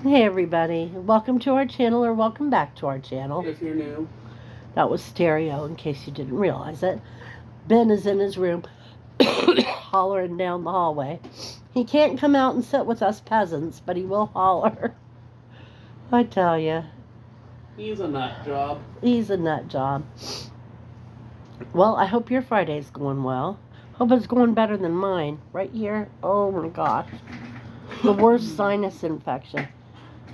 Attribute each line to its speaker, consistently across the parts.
Speaker 1: Hey everybody, welcome to our channel or welcome back to our channel.
Speaker 2: If you're new.
Speaker 1: That was stereo in case you didn't realize it. Ben is in his room hollering down the hallway. He can't come out and sit with us peasants, but he will holler. I tell you.
Speaker 2: He's a nut job.
Speaker 1: He's a nut job. Well, I hope your Friday's going well. Hope it's going better than mine. Right here, oh my gosh. The worst sinus infection.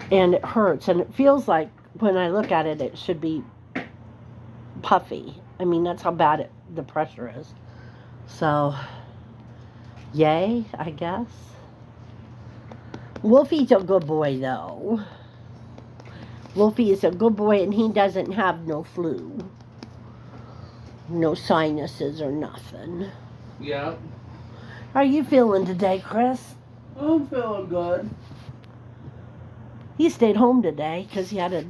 Speaker 1: And it hurts, and it feels like when I look at it, it should be puffy. I mean, that's how bad the pressure is. So, yay, I guess. Wolfie's a good boy, though. Wolfie is a good boy, and he doesn't have no flu. No sinuses or nothing.
Speaker 2: Yeah.
Speaker 1: How are you feeling today, Chris?
Speaker 2: I'm feeling good.
Speaker 1: He stayed home today because he had a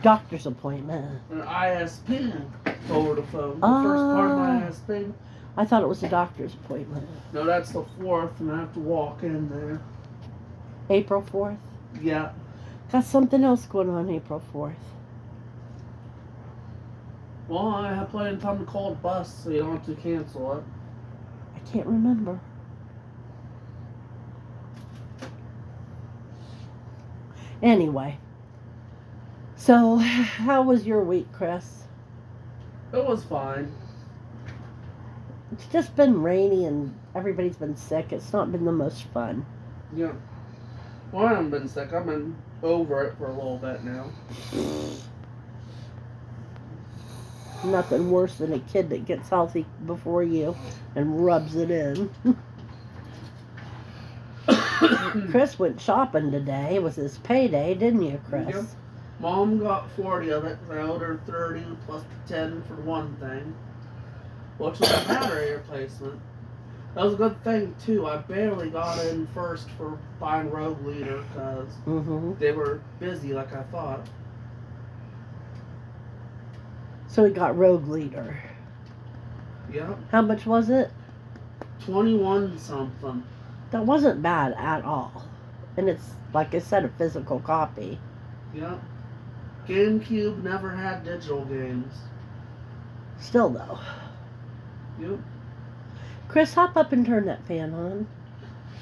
Speaker 1: doctor's appointment.
Speaker 2: An ISP over the phone. The first part of my ISP.
Speaker 1: I thought it was a doctor's appointment.
Speaker 2: No, that's the 4th, and I have to walk in there.
Speaker 1: April 4th?
Speaker 2: Yeah.
Speaker 1: Got something else going on April 4th.
Speaker 2: Well, I have plenty of time to call the bus, so you don't have to cancel it.
Speaker 1: I can't remember. Anyway. So, how was your week, Chris?
Speaker 2: It was fine.
Speaker 1: It's just been rainy and everybody's been sick. It's not been the most fun.
Speaker 2: Yeah. Well, I haven't been sick. I've been over it for a little bit now.
Speaker 1: Nothing worse than a kid that gets healthy before you and rubs it in. Chris went shopping today. It was his payday, didn't you, Chris?
Speaker 2: Yep. Mom got 40 of it. I owed her 30 plus 10 for one thing, which was a battery replacement. That was a good thing, too. I barely got in first for buying Rogue Leader because they were busy like I thought.
Speaker 1: So he got Rogue Leader.
Speaker 2: Yep.
Speaker 1: How much was it?
Speaker 2: 21 something.
Speaker 1: That wasn't bad at all. And it's, like I said, a physical copy.
Speaker 2: Yep. GameCube never had digital games.
Speaker 1: Still, though.
Speaker 2: Yep.
Speaker 1: Chris, hop up and turn that fan on.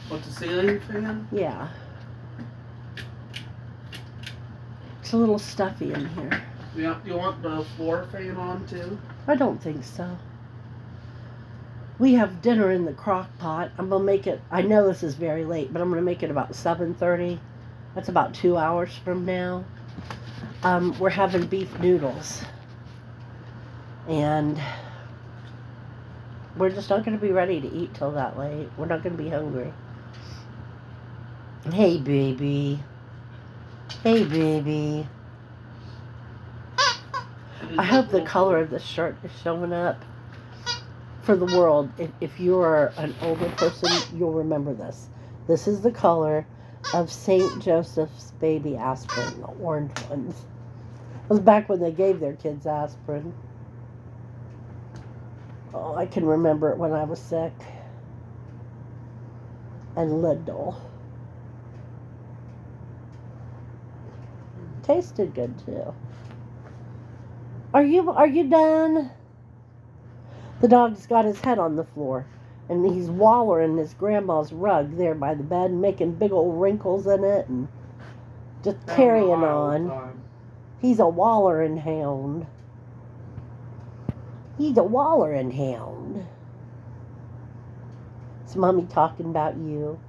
Speaker 2: What, the ceiling fan?
Speaker 1: Yeah. It's a little stuffy in here.
Speaker 2: Yep. You want the floor fan on, too?
Speaker 1: I don't think so. We have dinner in the crock pot. I'm going to make it, I know this is very late, but I'm going to make it about 7:30. That's about 2 hours from now. We're having beef noodles. And we're just not going to be ready to eat till that late. We're not going to be hungry. Hey, baby. Hey, baby. I hope the color of the shirt is showing up for the world. If you're an older person, you'll remember this. This is the color of St. Joseph's baby aspirin, the orange ones. It was back when they gave their kids aspirin. Oh, I can remember it when I was sick. And Lidl. Tasted good too. Are you done? The dog's got his head on the floor, and he's wallering in his grandma's rug there by the bed, making big old wrinkles in it, and just carrying on. He's a wallering hound. He's a wallering hound. Is Mommy talking about you?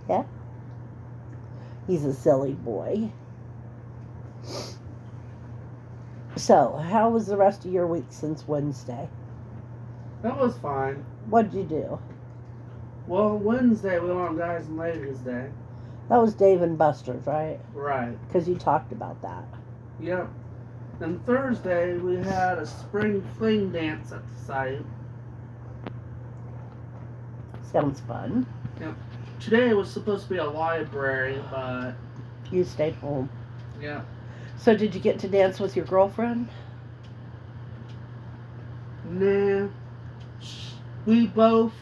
Speaker 1: Yeah? He's a silly boy. So, how was the rest of your week since Wednesday?
Speaker 2: That was fine.
Speaker 1: What'd you do?
Speaker 2: Well, Wednesday we went on Guys and Ladies Day.
Speaker 1: That was Dave and Buster's, right?
Speaker 2: Right.
Speaker 1: Because you talked about that.
Speaker 2: Yep. And Thursday we had a spring fling dance at the site.
Speaker 1: Sounds fun.
Speaker 2: Yep. Today was supposed to be a library, but
Speaker 1: You stayed home.
Speaker 2: yeah.
Speaker 1: So did you get to dance with your girlfriend?
Speaker 2: Nah. We both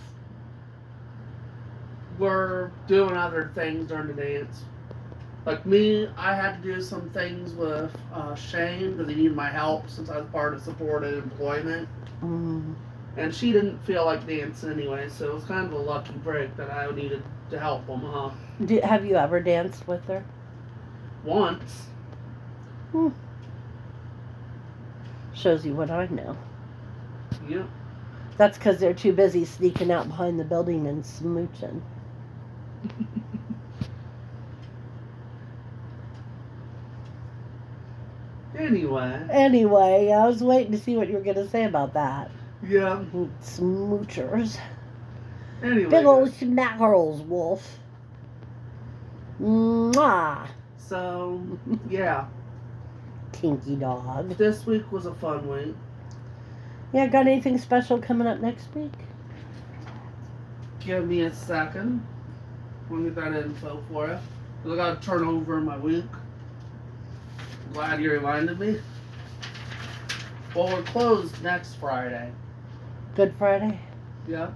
Speaker 2: were doing other things during the dance. Like me, I had to do some things with Shane because he needed my help since I was part of supported employment.
Speaker 1: Mm.
Speaker 2: And she didn't feel like dancing anyway, so it was kind of a lucky break that I needed to help him, huh?
Speaker 1: Have you ever danced with her?
Speaker 2: Once.
Speaker 1: Shows you what I know.
Speaker 2: Yep.
Speaker 1: That's because they're too busy sneaking out behind the building and smooching.
Speaker 2: Anyway,
Speaker 1: I was waiting to see what you were going to say about that.
Speaker 2: yeah.
Speaker 1: Smoochers.
Speaker 2: Anyway,
Speaker 1: Big old smackerels, Wolf. Mwah.
Speaker 2: so yeah,
Speaker 1: Kinky dog.
Speaker 2: this week was a fun week.
Speaker 1: Yeah, got anything special coming up next week?
Speaker 2: Give me a second. Let me get that info for you. 'Cause I gotta turn over my week. Glad you reminded me. Well, we're closed next Friday.
Speaker 1: Good Friday?
Speaker 2: Yeah.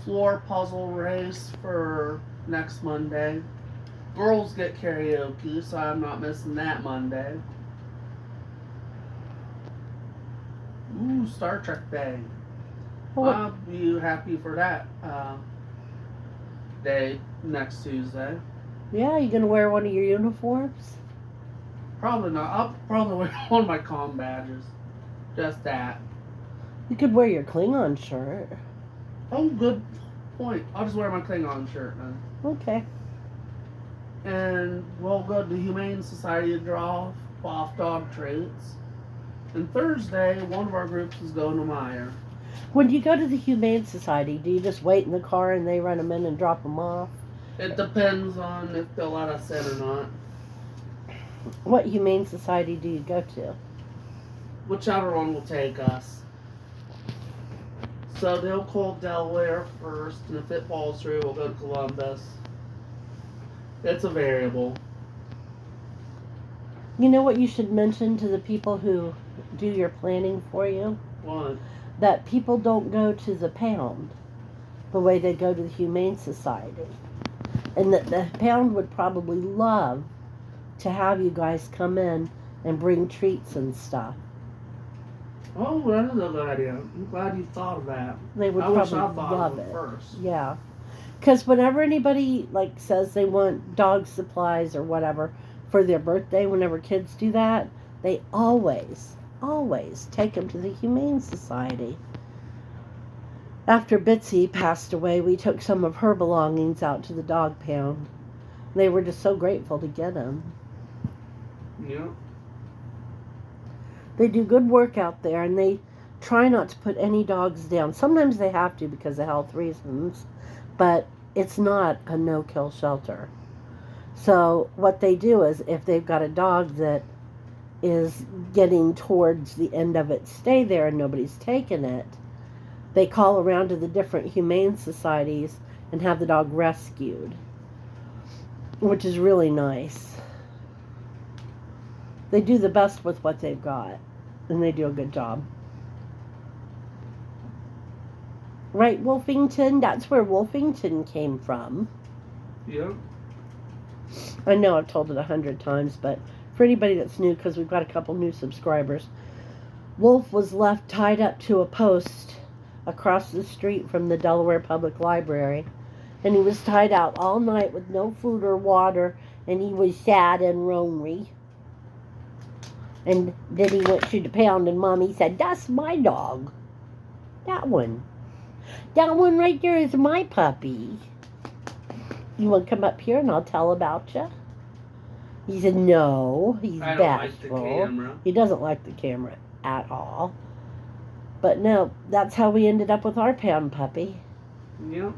Speaker 2: Floor puzzle race for next Monday. Girls get karaoke, so I'm not missing that Monday. Ooh, Star Trek Day.
Speaker 1: Well,
Speaker 2: I'll be happy for that day next Tuesday.
Speaker 1: yeah, you going to wear one of your uniforms?
Speaker 2: Probably not. I'll probably wear one of my comm badges. Just that.
Speaker 1: You could wear your Klingon shirt.
Speaker 2: Oh, good point. I'll just wear my Klingon shirt then.
Speaker 1: Okay.
Speaker 2: And we'll go to the Humane Society to draw off dog treats. And Thursday, one of our groups is going to Meyer.
Speaker 1: When you go to the Humane Society, do you just wait in the car and they run them in and drop them off?
Speaker 2: It depends on if they'll let us in or not.
Speaker 1: What Humane Society do you go to?
Speaker 2: Whichever one will take us. So they'll call Delaware first, and if it falls through, we'll go to Columbus. It's a variable.
Speaker 1: You know what you should mention to the people who do your planning for you?
Speaker 2: What?
Speaker 1: That people don't go to the pound the way they go to the Humane Society. And that the pound would probably love to have you guys come in and bring treats and stuff.
Speaker 2: Oh, that is a good idea. I'm glad you thought of that.
Speaker 1: They would
Speaker 2: I wish I
Speaker 1: probably
Speaker 2: thought
Speaker 1: love
Speaker 2: of
Speaker 1: it.
Speaker 2: first.
Speaker 1: Yeah. Because whenever anybody says they want dog supplies or whatever for their birthday, whenever kids do that, they always take them to the Humane Society. After Bitsy passed away, we took some of her belongings out to the dog pound. They were just so grateful to get them.
Speaker 2: Yeah.
Speaker 1: They do good work out there, and they try not to put any dogs down. Sometimes they have to because of health reasons, but it's not a no-kill shelter. So what they do is if they've got a dog that is getting towards the end of its stay there and nobody's taken it, they call around to the different humane societies and have the dog rescued, which is really nice. They do the best with what they've got, and they do a good job. Right, Wolfington? That's where Wolfington came from.
Speaker 2: Yeah.
Speaker 1: I know I've told it 100 times, but for anybody that's new, because we've got a couple new subscribers, Wolf was left tied up to a post across the street from the Delaware Public Library, and he was tied out all night with no food or water, and he was sad and lonely. And then he went to the pound, and Mommy said, "That's my dog. That one. That one right there is my puppy. You want to come up here and I'll tell about you?" He said, "No." He's
Speaker 2: I don't like the
Speaker 1: bashful.
Speaker 2: camera.
Speaker 1: He doesn't like the camera at all. But no, that's how we ended up with our pound puppy.
Speaker 2: Yeah.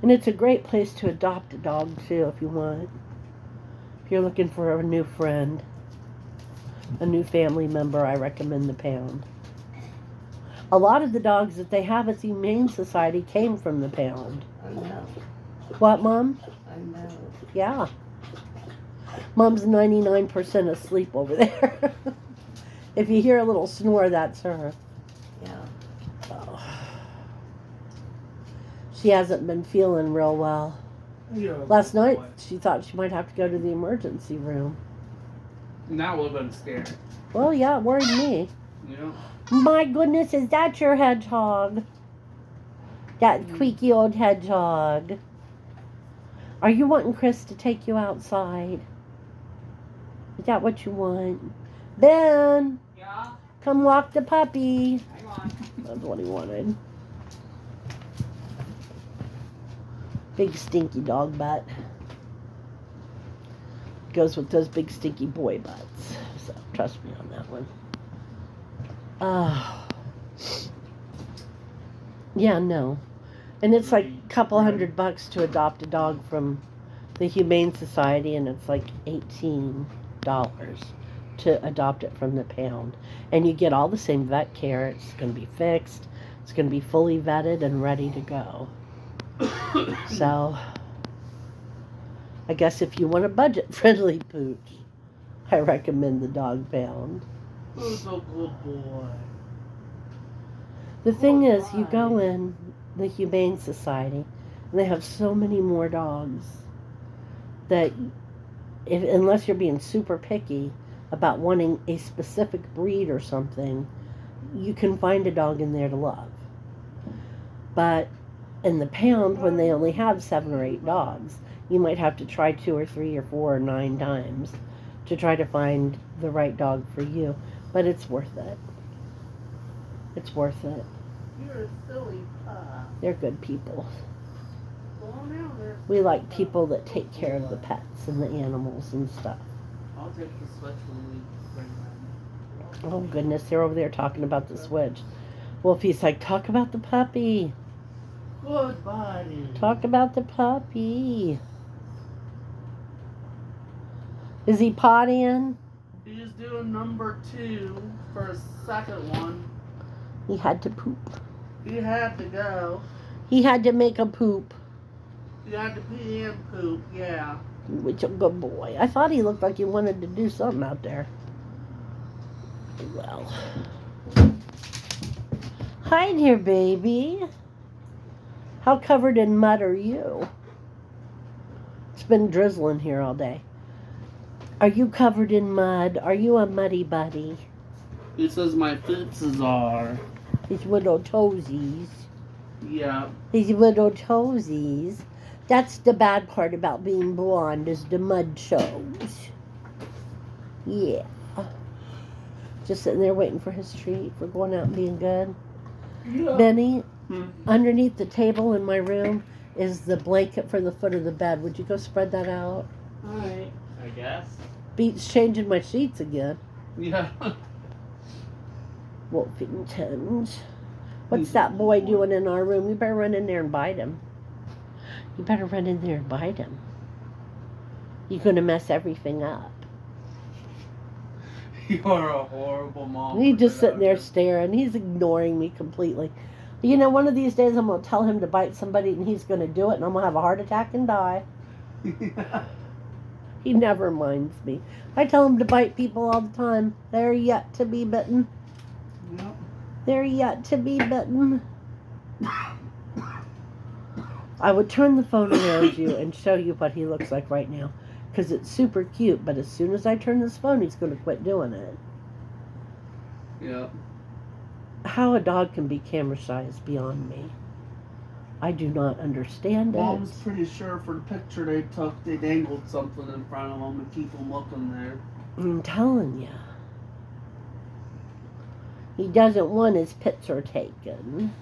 Speaker 1: And it's a great place to adopt a dog, too, if you want. If you're looking for a new friend, a new family member, I recommend the pound. A lot of the dogs that they have at the Humane Society came from the pound.
Speaker 3: I know.
Speaker 1: What, Mom?
Speaker 3: I know.
Speaker 1: Yeah. Mom's 99% asleep over there. If you hear a little snore, that's her.
Speaker 3: Yeah.
Speaker 1: Oh. She hasn't been feeling real well.
Speaker 2: You're a
Speaker 1: Last
Speaker 2: good
Speaker 1: night,
Speaker 2: boy.
Speaker 1: she thought she might have to go to the emergency room.
Speaker 2: And that would have been scary.
Speaker 1: Well, yeah, it worried me.
Speaker 2: You know?
Speaker 1: My goodness, is that your hedgehog? That squeaky old hedgehog. Are you wanting Chris to take you outside? Is that what you want? Ben,
Speaker 3: Yeah,
Speaker 1: come walk the puppy.
Speaker 3: hang on.
Speaker 1: That's what he wanted. Big stinky dog butt. Goes with those big stinky boy butts. So trust me on that one. Yeah, no. And it's like a couple $100 to adopt a dog from the Humane Society, and it's like $18 to adopt it from the pound. And you get all the same vet care. It's going to be fixed. It's going to be fully vetted and ready to go. So, I guess if you want a budget-friendly pooch, I recommend the dog pound.
Speaker 2: Who's a good boy?
Speaker 1: The thing is, you go in the Humane Society, and they have so many more dogs that unless you're being super picky about wanting a specific breed or something, you can find a dog in there to love. But in the pound, when they only have 7 or 8 dogs, you might have to try 2 or 3 or 4 or 9 times to try to find the right dog for you. But it's worth it. It's worth it.
Speaker 2: You're a silly pup.
Speaker 1: They're good people.
Speaker 2: Go on down there.
Speaker 1: We like people that take care of the pets and the animals and stuff.
Speaker 2: I'll take the switch when we bring that.
Speaker 1: Oh goodness, they're over there talking about the switch. Wolfie's like, talk about the puppy.
Speaker 2: Good buddy.
Speaker 1: Talk about the puppy. Is he pottying?
Speaker 2: He's doing number 2 for his second one.
Speaker 1: He had to poop.
Speaker 2: He had to go.
Speaker 1: He had to make a poop.
Speaker 2: He had to pee and poop, yeah.
Speaker 1: Which a good boy. I thought he looked like he wanted to do something out there. Well. Hi there, baby. How covered in mud are you? It's been drizzling here all day. Are you covered in mud? Are you a muddy buddy?
Speaker 2: He says my fences are.
Speaker 1: These little toesies.
Speaker 2: Yeah.
Speaker 1: These little toesies. That's the bad part about being blonde, is the mud shows. Yeah. Just sitting there waiting for his treat, for going out and being good.
Speaker 2: Yeah.
Speaker 1: Benny, underneath the table in my room is the blanket for the foot of the bed. Would you go spread that out?
Speaker 2: Alright.
Speaker 3: I guess.
Speaker 1: Beats changing my sheets again.
Speaker 2: Yeah.
Speaker 1: Wolfingtons. What's that boy doing in our room? You better run in there and bite him. You better run in there and bite him. You're going to mess everything up.
Speaker 2: You're a horrible mom.
Speaker 1: He's just sitting there staring. He's ignoring me completely. You know, one of these days I'm going to tell him to bite somebody and he's going to do it and I'm going to have a heart attack and die. He never minds me. I tell him to bite people all the time. They're yet to be bitten.
Speaker 2: Yep.
Speaker 1: They're yet to be bitten. I would turn the phone around you and show you what he looks like right now. Because it's super cute, but as soon as I turn this phone, he's going to quit doing it.
Speaker 2: Yep.
Speaker 1: How a dog can be camera shy is beyond me. I do not understand it.
Speaker 2: Mom's pretty sure for the picture they took, they dangled something in front of them and keep them looking there.
Speaker 1: I'm telling you. He doesn't want his picture taken.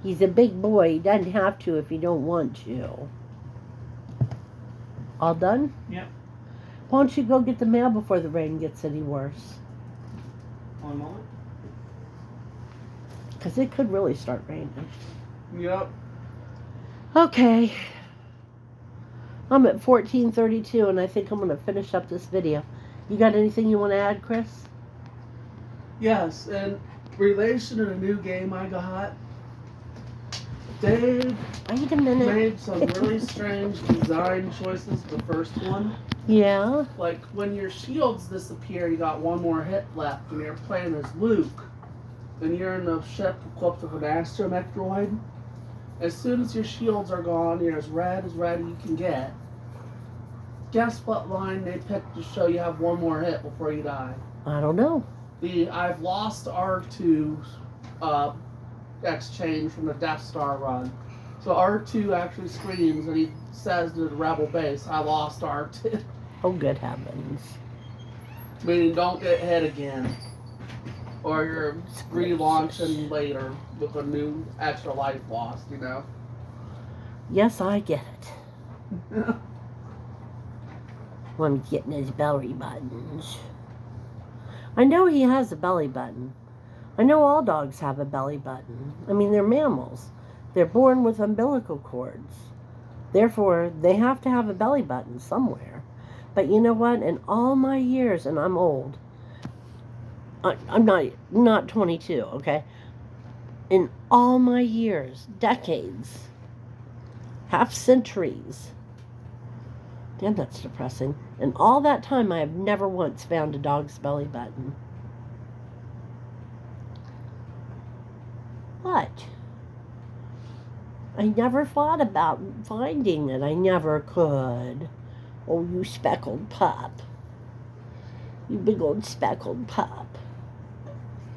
Speaker 1: He's a big boy. He doesn't have to if he don't want to. All done?
Speaker 2: Yep.
Speaker 1: Why don't you go get the mail before the rain gets any worse?
Speaker 2: One moment.
Speaker 1: Because it could really start raining.
Speaker 2: Yep.
Speaker 1: Okay. I'm at 14:32 and I think I'm going to finish up this video. You got anything you want to add, Chris?
Speaker 2: Yes, in relation to the new game I got, Dave
Speaker 1: Wait a minute.
Speaker 2: made some really strange design choices. The first one,
Speaker 1: Yeah?
Speaker 2: like when your shields disappear, you got one more hit left, and you're playing as Luke, and you're in a ship equipped with an astromech droid, as soon as your shields are gone, you're as red as you can get. Guess what line they picked to show you have one more hit before you die?
Speaker 1: I don't know.
Speaker 2: The I've lost R2 exchange from the Death Star run. So R2 actually screams and he says to the Rebel base, I lost R2.
Speaker 1: Oh, good heavens.
Speaker 2: Meaning don't get hit again. Or you're relaunching later with a new extra life lost, you know?
Speaker 1: Yes, I get it. When he's getting his belly buttons. I know he has a belly button. I know all dogs have a belly button. I mean, they're mammals. They're born with umbilical cords. Therefore, they have to have a belly button somewhere. But you know what? In all my years, and I'm old, I'm not 22, okay? In all my years, decades, half centuries, damn, that's depressing. In all that time, I have never once found a dog's belly button. What? I never thought about finding it. I never could. Oh, you speckled pup. You big old speckled pup.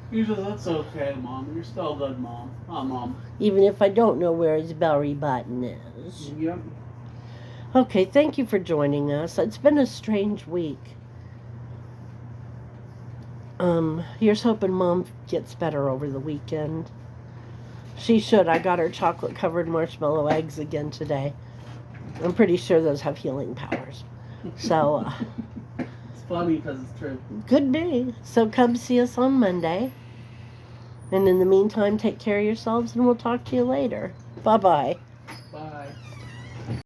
Speaker 2: Usually that's okay, Mom. You're still a good mom. Mom.
Speaker 1: Even if I don't know where his belly button is.
Speaker 2: Yep.
Speaker 1: Okay, thank you for joining us. It's been a strange week. Here's hoping Mom gets better over the weekend. She should. I got her chocolate-covered marshmallow eggs again today. I'm pretty sure those have healing powers. So,
Speaker 2: it's funny because it's true.
Speaker 1: Good day. So come see us on Monday. And in the meantime, take care of yourselves and we'll talk to you later. Bye-bye.